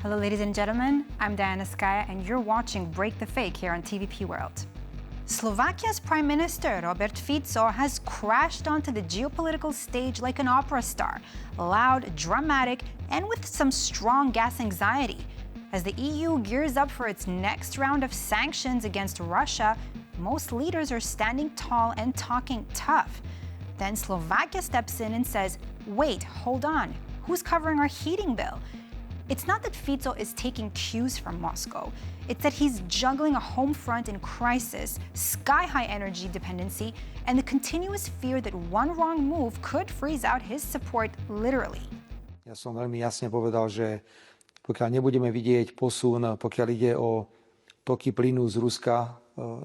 Hello, ladies and gentlemen. I'm Diana Skaya, and you're watching Break the Fake here on TVP World. Slovakia's Prime Minister Robert Fico has crashed onto the geopolitical stage like an opera star, loud, dramatic, and with some strong gas anxiety. As the EU gears up for its next round of sanctions against Russia, most leaders are standing tall and talking tough. Then Slovakia steps in and says, wait, hold on, who's covering our heating bill? It's not that Fico is taking cues from Moscow. It's that he's juggling a home front in crisis, sky-high energy dependency, and the continuous fear that one wrong move could freeze out his support literally. Ja som veľmi jasne povedal, že pokiaľ nebudeme vidieť posun, pokiaľ ide o toky plynu z Ruska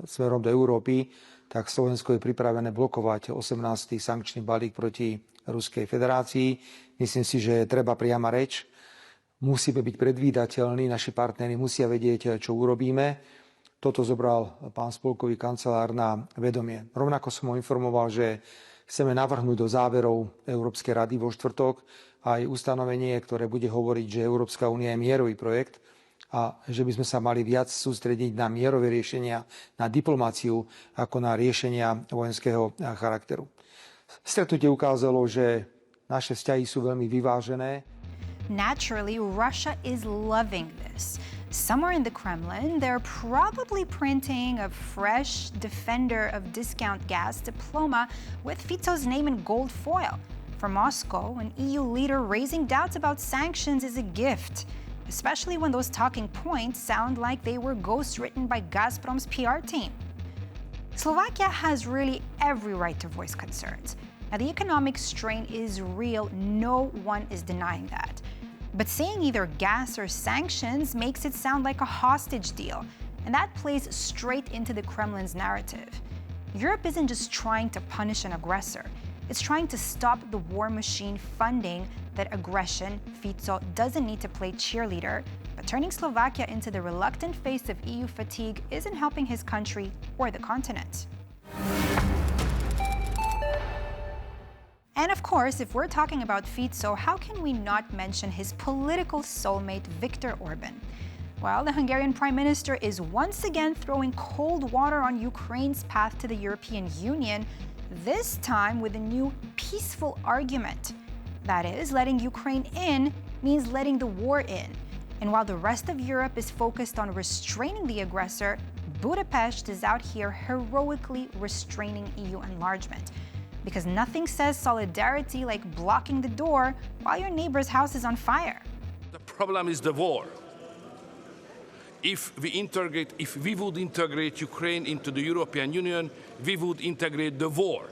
smerom do Európy, tak Slovensko je pripravené blokovať 18. sankčný balík proti Ruskej federácii. Myslím si, že treba priama reč. Musíme byť predvídateľní, naši partneri musia vedieť, čo urobíme. Toto zobral pán spolkový kancelár na vedomie. Rovnako som ho informoval, že chceme navrhnúť do záverov Európskej rady vo štvrtok aj ustanovenie, ktoré bude hovoriť, že Európska únia je mierový projekt a že by sme sa mali viac sústrediť na mierové riešenia, na diplomáciu, ako na riešenia vojenského charakteru. Stretnutie ukázalo, že naše vzťahy sú veľmi vyvážené. Naturally, Russia is loving this. Somewhere in the Kremlin, they're probably printing a fresh Defender of Discount Gas diploma with Fico's name in gold foil. For Moscow, an EU leader raising doubts about sanctions is a gift, especially when those talking points sound like they were ghost-written by Gazprom's PR team. Slovakia has really every right to voice concerns. Now, the economic strain is real, no one is denying that. But saying either gas or sanctions makes it sound like a hostage deal, and that plays straight into the Kremlin's narrative. Europe isn't just trying to punish an aggressor, it's trying to stop the war machine funding that aggression. Fico doesn't need to play cheerleader, but turning Slovakia into the reluctant face of EU fatigue isn't helping his country or the continent. And of course, if we're talking about Fico, how can we not mention his political soulmate, Viktor Orbn? Well, the Hungarian Prime Minister is once again throwing cold water on Ukraine's path to the European Union, this time with a new peaceful argument. That is, letting Ukraine in means letting the war in. And while the rest of Europe is focused on restraining the aggressor, Budapest is out here heroically restraining EU enlargement. Because nothing says solidarity like blocking the door while your neighbor's house is on fire. The problem is the war. If we would integrate Ukraine into the European Union, we would integrate the war.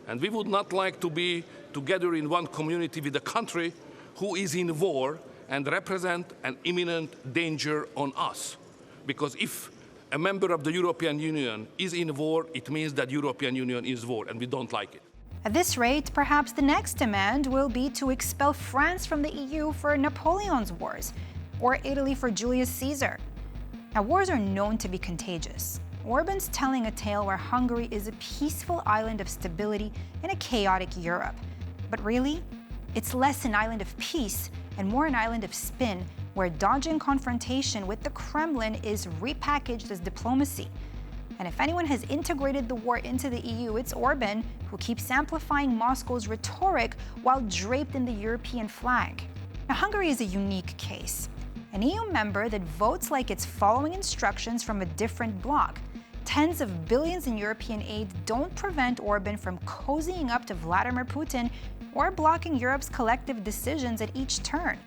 And we would not like to be together in one community with a country who is in war and represent an imminent danger on us. Because if a member of the European Union is in war, it means that European Union is war, and we don't like it. At this rate, perhaps the next demand will be to expel France from the EU for Napoleon's wars, or Italy for Julius Caesar. Now, wars are known to be contagious. Orbán's telling a tale where Hungary is a peaceful island of stability in a chaotic Europe. But really, it's less an island of peace and more an island of spin, where dodging confrontation with the Kremlin is repackaged as diplomacy. And if anyone has integrated the war into the EU, it's Orbán, who keeps amplifying Moscow's rhetoric while draped in the European flag. Now, Hungary is a unique case. An EU member that votes like it's following instructions from a different bloc. Tens of billions in European aid don't prevent Orbán from cozying up to Vladimir Putin or blocking Europe's collective decisions at each turn.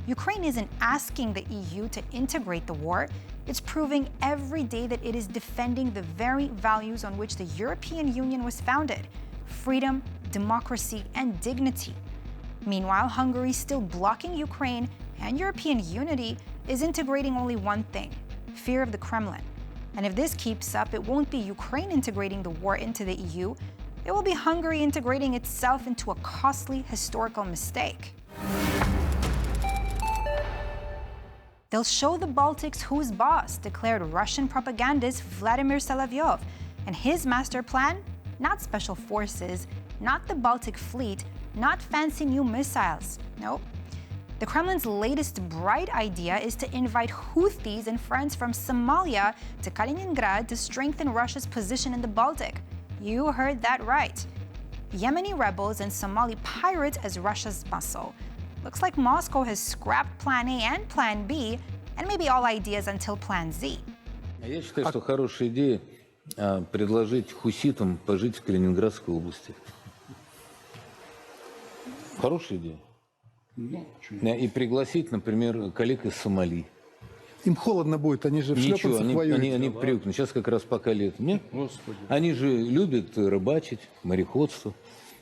Ukraine isn't asking the EU to integrate the war. It's proving every day that it is defending the very values on which the European Union was founded: freedom, democracy, and dignity. Meanwhile, Hungary, still blocking Ukraine and European unity, is integrating only one thing: fear of the Kremlin. And if this keeps up, it won't be Ukraine integrating the war into the EU, it will be Hungary integrating itself into a costly historical mistake. They'll show the Baltics who's boss, declared Russian propagandist Vladimir Solovyov. And his master plan? Not special forces, not the Baltic Fleet, not fancy new missiles. Nope. The Kremlin's latest bright idea is to invite Houthis and friends from Somalia to Kaliningrad to strengthen Russia's position in the Baltic. You heard that right. Yemeni rebels and Somali pirates as Russia's muscle. Looks like Moscow has scrapped Plan A and Plan B, and maybe all ideas until Plan Z. Я считаю, что хорошая идея предложить хуситам пожить в Калининградской области. Хорошая идея. И пригласить, например, коллег из Сомали. Им холодно будет, они же в шлепанцах воюют. Они привыкнут. Сейчас как раз пока лето. Нет? Они же любят рыбачить, мореходство.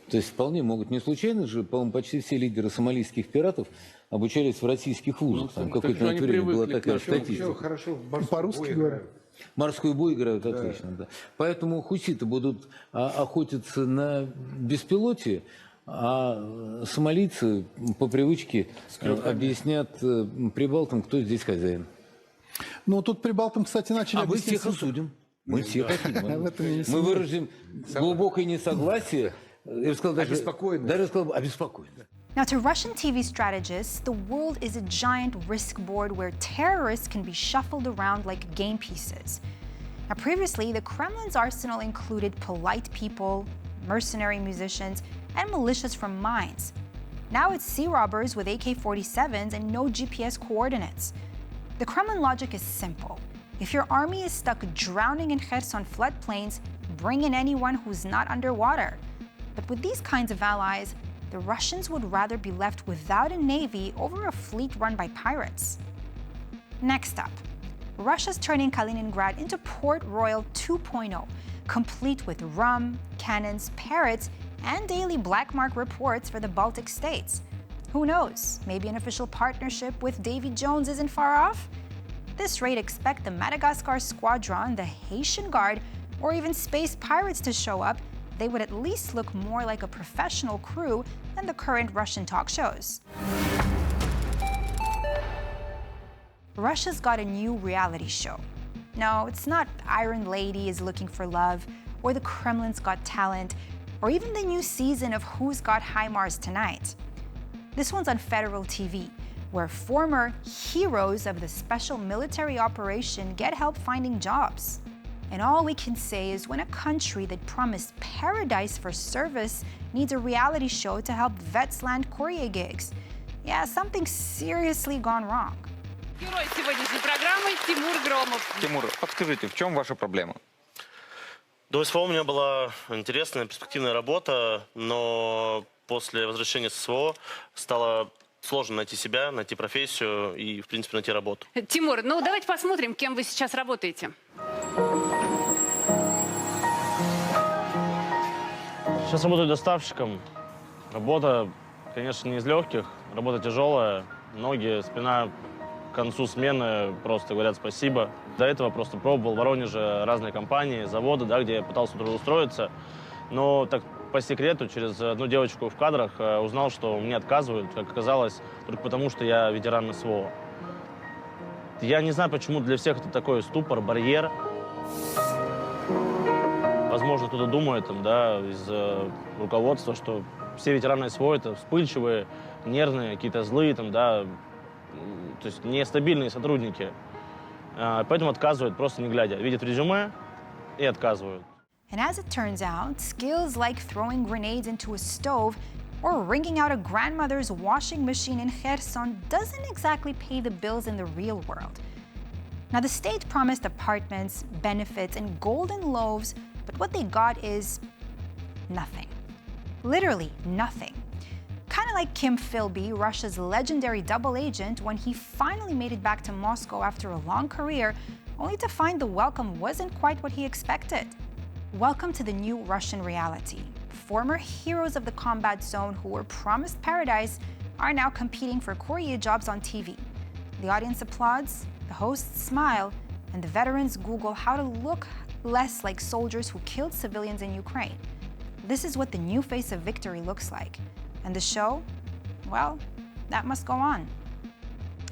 То есть вполне могут. Не случайно же, по-моему, почти все лидеры сомалийских пиратов обучались в российских вузах. Там какое-то время была такая статистика. По-русски говорят. Морской бой играют отлично, да. Поэтому хуситы будут охотиться на беспилотие, а сомалийцы по привычке объяснят прибалтам, кто здесь хозяин. Ну, тут прибалтам, кстати, начали А мы объяснять. всех осудим. Мы всех осудим. В этом я не Мы выразим глубокое несогласие. Я бы сказал, даже обеспокоенность. Now, to Russian TV strategists, the world is a giant risk board where terrorists can be shuffled around like game pieces. Now, previously, the Kremlin's arsenal included polite people, mercenary musicians, and militias from mines. Now it's sea robbers with AK-47s and no GPS coordinates. The Kremlin logic is simple. If your army is stuck drowning in Kherson floodplains, bring in anyone who's not underwater. But with these kinds of allies, the Russians would rather be left without a navy over a fleet run by pirates. Next up, Russia's turning Kaliningrad into Port Royal 2.0, complete with rum, cannons, parrots, and daily black mark reports for the Baltic states. Who knows, maybe an official partnership with Davy Jones isn't far off? At this rate, expect the Madagascar Squadron, the Haitian Guard, or even space pirates to show up. They would at least look more like a professional crew than the current Russian talk shows. Russia's got a new reality show. No, it's not Iron Lady is Looking for Love, or the Kremlin's Got Talent, or even the new season of Who's Got HIMARS Tonight. This one's on federal TV, where former heroes of the special military operation get help finding jobs. And all we can say is when a country that promised paradise for service needs a reality show to help vets land courier gigs, yeah, something's seriously gone wrong. Герой сегодняшней программы Тимур Громов. Тимур, подскажите, в чем ваша проблема? До СВО у меня была интересная, перспективная работа, но после возвращения с СВО стало сложно найти себя, найти профессию и, в принципе, найти работу. Тимур, ну давайте посмотрим, кем вы сейчас работаете. Сейчас работаю доставщиком. Работа, конечно, не из легких. Работа тяжелая. Ноги, спина к концу смены просто говорят спасибо. До этого просто пробовал в Воронеже разные компании, заводы, да, где я пытался трудоустроиться. Но так по секрету через одну девочку в кадрах узнал, что мне отказывают, как оказалось, только потому, что я ветеран СВО. Я не знаю, почему для всех это такой ступор, барьер. Возможно, кто-то думает там, да, из руководства, что все ветераны СВО это вспыльчивые, нервные, какие-то злые, там, да, то есть нестабильные сотрудники. Поэтому отказывают, просто не глядя. Видят резюме и отказывают. And as it turns out, skills like throwing grenades into a stove or wringing out a grandmother's washing machine in Kherson doesn't exactly pay the bills in the real world. Now, the state promised apartments, benefits, and golden loaves, but what they got is nothing. Literally nothing. Kind of like Kim Philby, Russia's legendary double agent, when he finally made it back to Moscow after a long career, only to find the welcome wasn't quite what he expected. Welcome to the new Russian reality. Former heroes of the combat zone who were promised paradise are now competing for courier jobs on TV. The audience applauds, the hosts smile, and the veterans Google how to look less like soldiers who killed civilians in Ukraine. This is what the new face of victory looks like. And the show? Well, that must go on.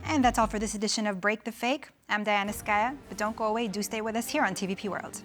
And that's all for this edition of Break the Fake. I'm Diana Skaya, but don't go away. Do stay with us here on TVP World.